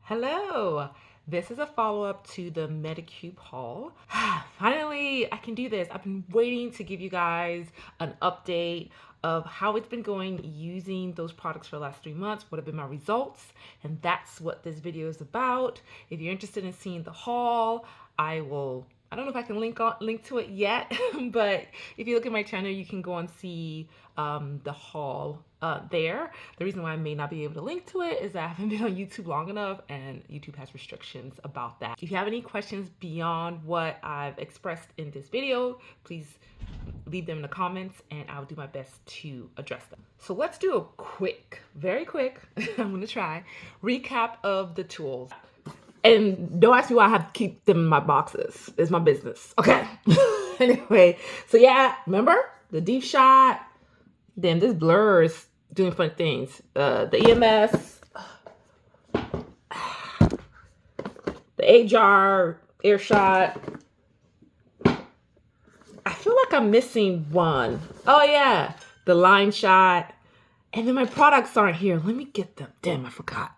Hello, this is a follow-up to the Medicube haul. Finally, I can do this. I've been waiting to give you guys an update of how it's been going using those products for the last 3 months, what have been my results, and that's what this video is about. If you're interested in seeing the haul, I don't know if I can link to it yet, but if you look at my channel, you can go and see the haul there. The reason why I may not be able to link to it is that I haven't been on YouTube long enough and YouTube has restrictions about that. If you have any questions beyond what I've expressed in this video, please leave them in the comments and I'll do my best to address them. So let's do a quick, very quick, I'm gonna try, recap of the tools. And don't ask me why I have to keep them in my boxes. It's my business. Okay. Anyway, so yeah, remember the deep shot? Then this blur is doing fun things. The EMS, the 8-jar air shot. I feel like I'm missing one. Oh yeah, the line shot. And then my products aren't here. Let me get them. Damn, I forgot.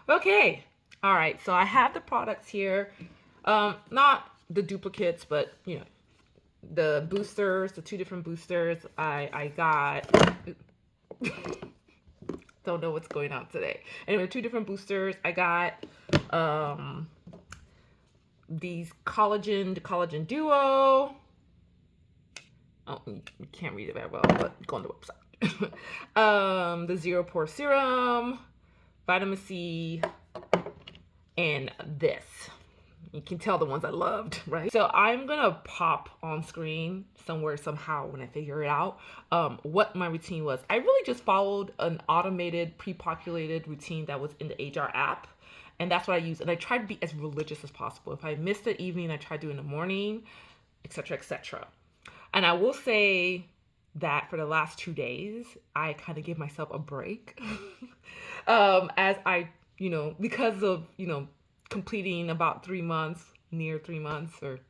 Okay, all right, so I have the products here, not the duplicates, but you know, the boosters, the 2 different boosters I got. Don't know what's going on today. Anyway, 2 different boosters. I got these collagen, the collagen duo. Oh, you can't read it very well, but go on the website. The 0 pore serum, vitamin C, and this. You can tell the ones I loved, right? So I'm gonna pop on screen somewhere, somehow, when I figure it out, what my routine was. I really just followed an automated, pre-populated routine that was in the 8-jar app. And that's what I use. And I try to be as religious as possible. If I missed the evening, I try to do it in the morning, etc., etc. And I will say that for the last 2 days, I kind of give myself a break. As I, because of, completing about 3 months, near 3 months or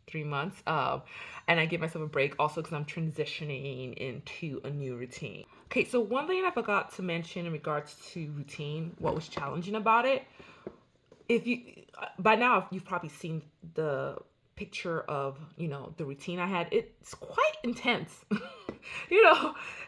3 months. And I give myself a break also because I'm transitioning into a new routine. Okay, so one thing I forgot to mention in regards to routine, what was challenging about it, by now you've probably seen the picture of, the routine I had. It's quite intense.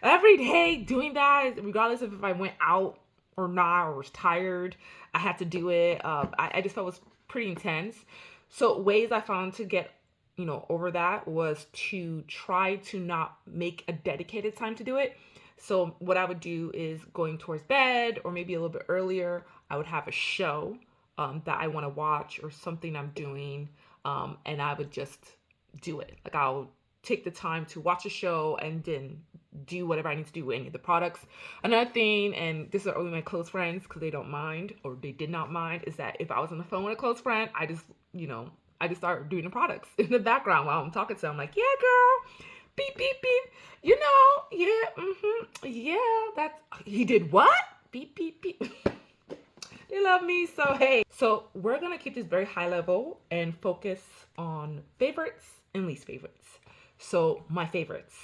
Every day doing that, regardless of if I went out or not, or was tired, I had to do it. I just felt it was pretty intense. So ways I found to get, over that was to try to not make a dedicated time to do it. So what I would do is going towards bed or maybe a little bit earlier, I would have a show that I want to watch or something I'm doing, and I would just do it. Like I'll take the time to watch a show and then do whatever I need to do with any of the products. Another thing, and this is only my close friends because they don't mind, or they did not mind, is that if I was on the phone with a close friend, I just start doing the products in the background while I'm talking to them. I'm like, yeah, girl, beep, beep, beep, yeah, that's, he did what? Beep, beep, beep. They love me, so hey. So we're gonna keep this very high level and focus on favorites and least favorites. So my favorites.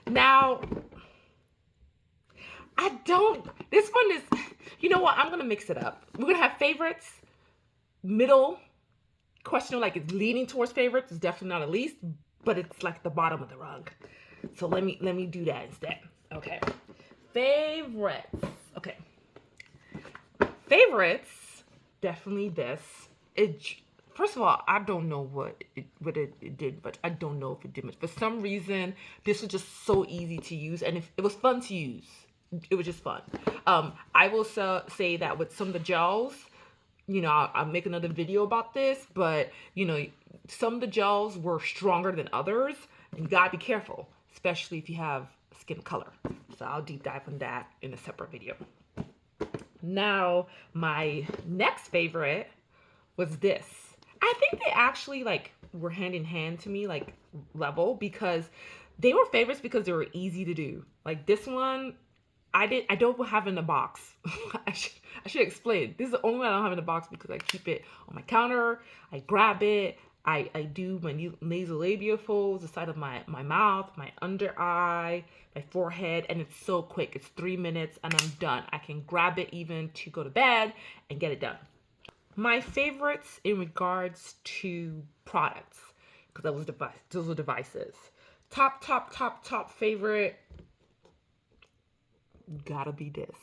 Now, this one is, you know what? I'm gonna mix it up. We're gonna have favorites, middle, question like it's leaning towards favorites. It's definitely not a least, but it's like the bottom of the rug. So let me do that instead. Okay. Favorites. Okay. Favorites, definitely this. First of all, I don't know what it did, but I don't know if it did much. For some reason, this was just so easy to use, and it was fun to use. It was just fun. I will say that with some of the gels, I'll make another video about this, but, some of the gels were stronger than others, and you gotta be careful, especially if you have skin color. So I'll deep dive on that in a separate video. Now, my next favorite was this. I think they actually were hand in hand to me, level, because they were favorites because they were easy to do. Like this one, I don't have in the box. I should explain. This is the only one I don't have in the box because I keep it on my counter. I grab it. I do my nasolabial folds, the side of my mouth, my under eye, my forehead, and it's so quick. It's 3 minutes and I'm done. I can grab it even to go to bed and get it done. My favorites in regards to products, because those were devices. Top favorite, gotta be this.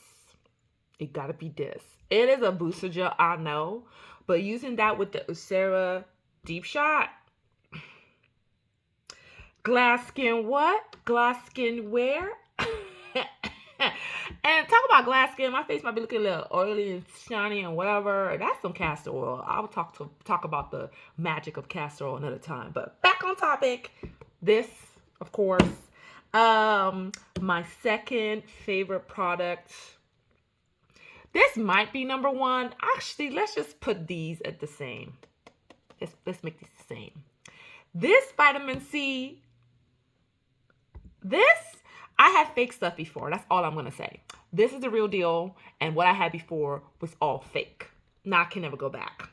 It gotta be this. It is a booster gel, I know, but using that with the Ussera Deep Shot. Glass skin what? Glass skin where? And talk about glass skin, my face might be looking a little oily and shiny and whatever. That's some castor oil. I'll talk about the magic of castor oil another time. But back on topic. This, of course, my second favorite product. This might be number one. Actually, let's just put these at the same. Let's make these the same. This vitamin C. This, I had fake stuff before. That's all I'm going to say. This is the real deal. And what I had before was all fake. Now I can never go back.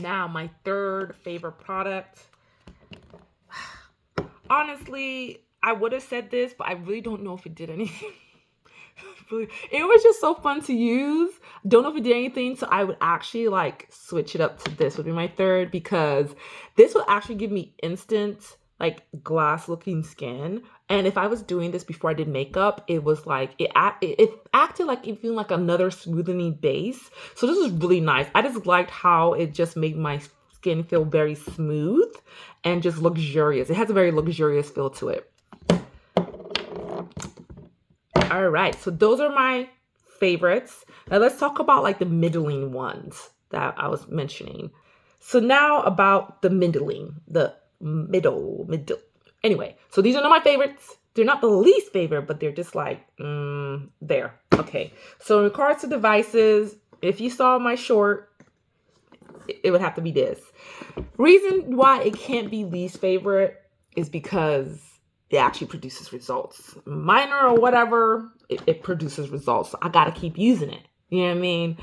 Now, my third favorite product. Honestly, I would have said this, but I really don't know if it did anything. It was just so fun to use. Don't know if it did anything, so I would actually like switch it up to this would be my third, because this will actually give me instant like glass looking skin. And if I was doing this before I did makeup, it was like it acted like even like another smoothing base. So this is really nice. I just liked how it just made my skin feel very smooth and just luxurious. It has a very luxurious feel to it. All right, so those are my favorites. Now let's talk about like the middling ones that I was mentioning. So now about the middling, the middle. Anyway, so these are not my favorites. They're not the least favorite, but they're just like, there. Okay, so in regards to devices, if you saw my short, it would have to be this. Reason why it can't be least favorite is because it actually produces results. Minor or whatever, it produces results. So I got to keep using it. You know what I mean?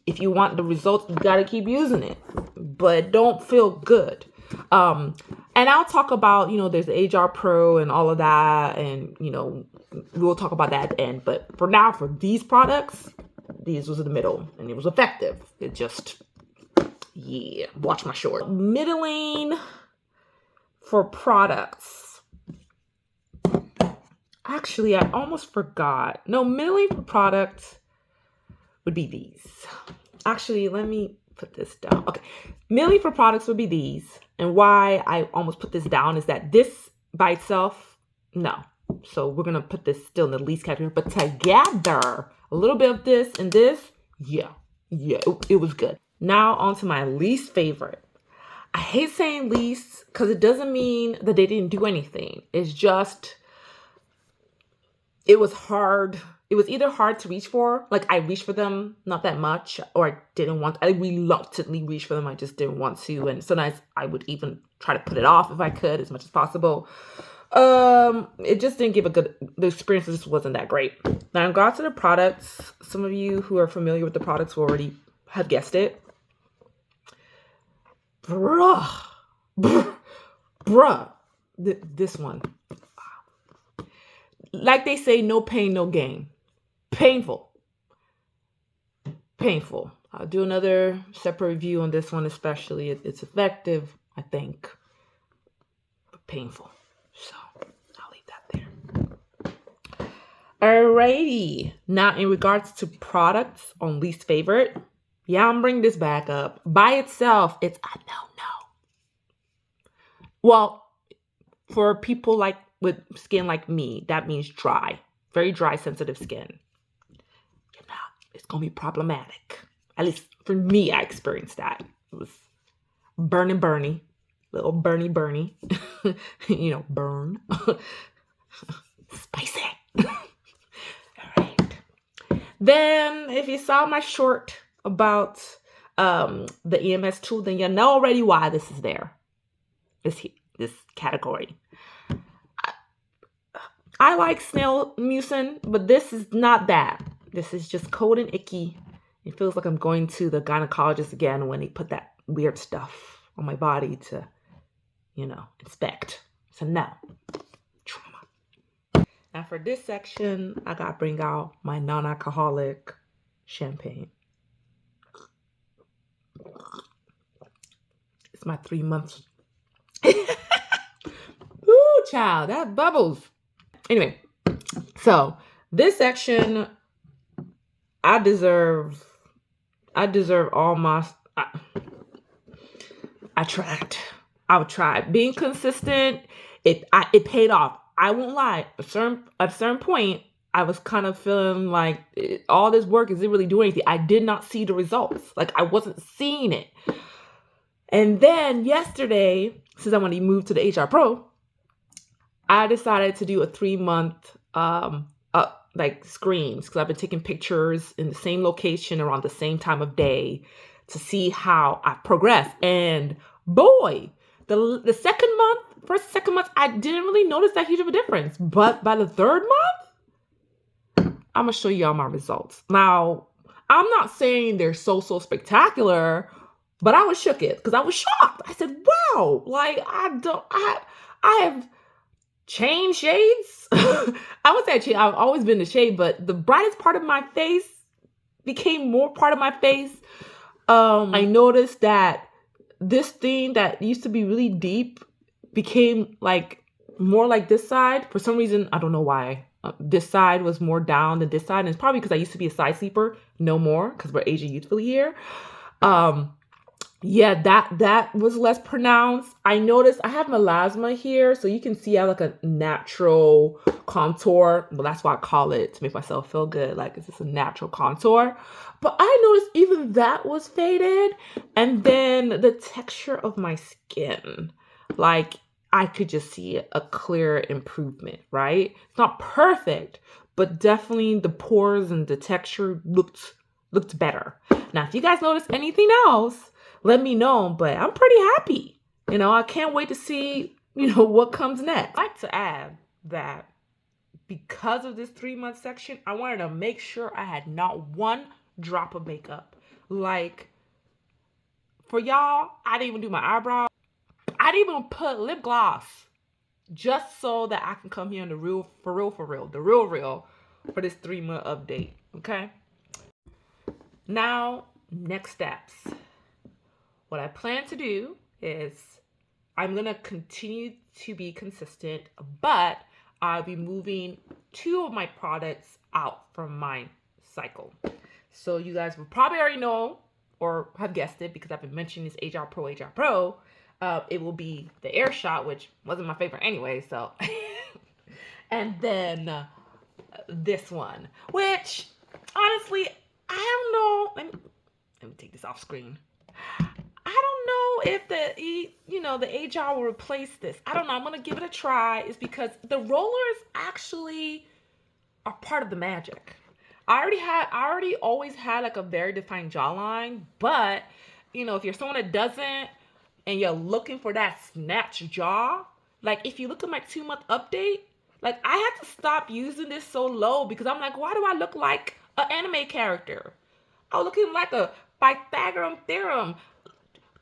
If you want the results, you got to keep using it. But don't feel good. And I'll talk about, there's the HR Pro and all of that. And, we'll talk about that at the end. But for now, for these products, these was in the middle. And it was effective. It just, yeah, watch my short. Middling for products. Actually, I almost forgot. No, middling for products would be these. Actually, let me put this down. Okay, middling for products would be these. And why I almost put this down is that this by itself, no. So we're going to put this still in the least category. But together, a little bit of this and this, yeah, it was good. Now on to my least favorite. I hate saying least because it doesn't mean that they didn't do anything. It's just, it was hard. It was either hard to reach for, like I reached for them, not that much, or I reluctantly reached for them. I just didn't want to. And sometimes I would even try to put it off if I could as much as possible. It just didn't give the experience just wasn't that great. Now in regards to the products, some of you who are familiar with the products will already have guessed it. Bruh. This one. Like they say, no pain, no gain. Painful. I'll do another separate review on this one, especially. It's effective, I think, but painful. So I'll leave that there. Alrighty. Now, in regards to products on least favorite, yeah, I'm bringing this back up. By itself, it's a no. Well, for people like with skin like me, that means dry, very dry, sensitive skin. It's going to be problematic. At least for me, I experienced that. It was burny, little burny, burn. Spicy. All right. Then if you saw my short about the EMS tool, then you know already why this is there. This category. I like snail mucin, but this is not that. This is just cold and icky. It feels like I'm going to the gynecologist again when they put that weird stuff on my body to, inspect. So no, trauma. Now for this section, I got to bring out my non-alcoholic champagne. It's my 3 months. Ooh, child, that bubbles. Anyway, so this section, I deserve all my. I tried. Being consistent. It paid off. I won't lie. At a certain point, I was kind of feeling like all this work, is it really doing anything? I did not see the results. Like I wasn't seeing it. And then yesterday, since I want to move to the HR Pro, I decided to do a 3-month screens, because I've been taking pictures in the same location around the same time of day to see how I progress. And boy, the second month, I didn't really notice that huge of a difference. But by the 3rd month, I'm gonna show y'all my results. Now, I'm not saying they're so spectacular, but I was shook it because I was shocked. I said, wow, like I have changed shades. I would say I've always been the shade, but the brightest part of my face became more part of my face. I noticed that this thing that used to be really deep became like more like this side. For some reason, I don't know why. This side was more down than this side. And it's probably because I used to be a side sleeper. No more, because we're aging youthfully here. Yeah, that was less pronounced. I noticed I have melasma here, so you can see I have like a natural contour. Well, that's why I call it, to make myself feel good. Like, it's just a natural contour. But I noticed even that was faded. And then the texture of my skin, like I could just see a clear improvement, right? It's not perfect, but definitely the pores and the texture looked better. Now, if you guys notice anything else, let me know, but I'm pretty happy. I can't wait to see, what comes next. I'd like to add that because of this 3-month section, I wanted to make sure I had not one drop of makeup. Like, for y'all, I didn't even do my eyebrows. I didn't even put lip gloss, just so that I can come here on the real for this 3-month update, okay? Now, next steps. What I plan to do is I'm going to continue to be consistent, but I'll be moving 2 of my products out from my cycle. So you guys will probably already know or have guessed it because I've been mentioning this HR Pro. It will be the Air Shot, which wasn't my favorite anyway. So, and then this one, which honestly, I don't know. Let me take this off screen. I don't know if the HR will replace this. I don't know. I'm going to give it a try. It's because the rollers actually are part of the magic. I already always had like a very defined jawline, but if you're someone that doesn't and you're looking for that snatch jaw, like if you look at my 2-month update, like I had to stop using this so low because I'm like, why do I look like an anime character? I was looking like a Pythagorean theorem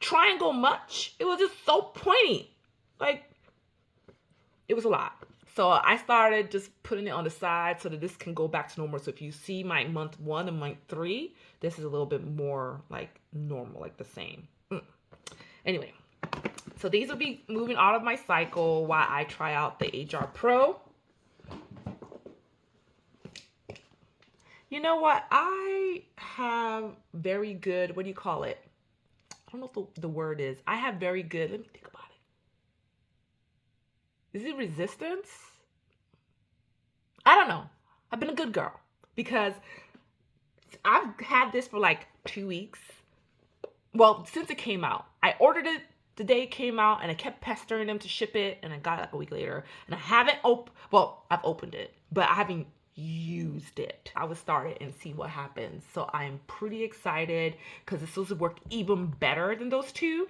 triangle much. It was just so pointy. Like, it was a lot. So I started just putting it on the side so that this can go back to normal. So if you see my month 1 and month 3, this is a little bit more like normal, like the same. Anyway, so these will be moving out of my cycle while I try out the HR Pro. You know what? I have very good, what do you call it? I don't know what the word is. I have very good, let me think about it. Is it resistance? I don't know. I've been a good girl because I've had this for like 2 weeks. Well, since it came out. I ordered it the day it came out and I kept pestering them to ship it and I got it like a week later. And I haven't I've opened it, but I haven't used it. I would start it and see what happens. So I'm pretty excited because this will work even better than those 2.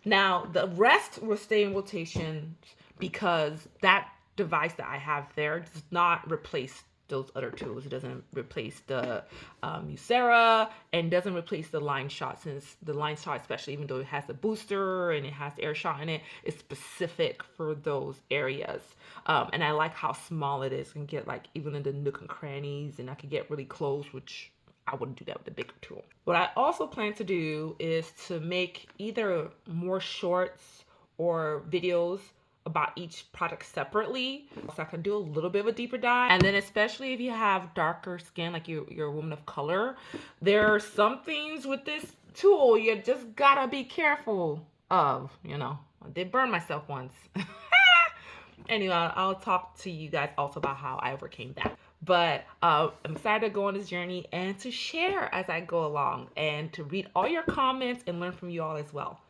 Now, the rest will stay in rotation because that device that I have there does not replace those other tools. It doesn't replace the Ussera, and doesn't replace the line shot, since the line shot, especially, even though it has a booster and it has air shot in it, is specific for those areas. And I like how small it is. You can get like even in the nook and crannies, and I can get really close, which I wouldn't do that with a bigger tool. What I also plan to do is to make either more shorts or videos about each product separately, so I can do a little bit of a deeper dive. And then especially if you have darker skin, like you're a woman of color, there are some things with this tool you just gotta be careful of. You know, I did burn myself once. Anyway, I'll talk to you guys also about how I overcame that. But I'm excited to go on this journey and to share as I go along, and to read all your comments and learn from you all as well.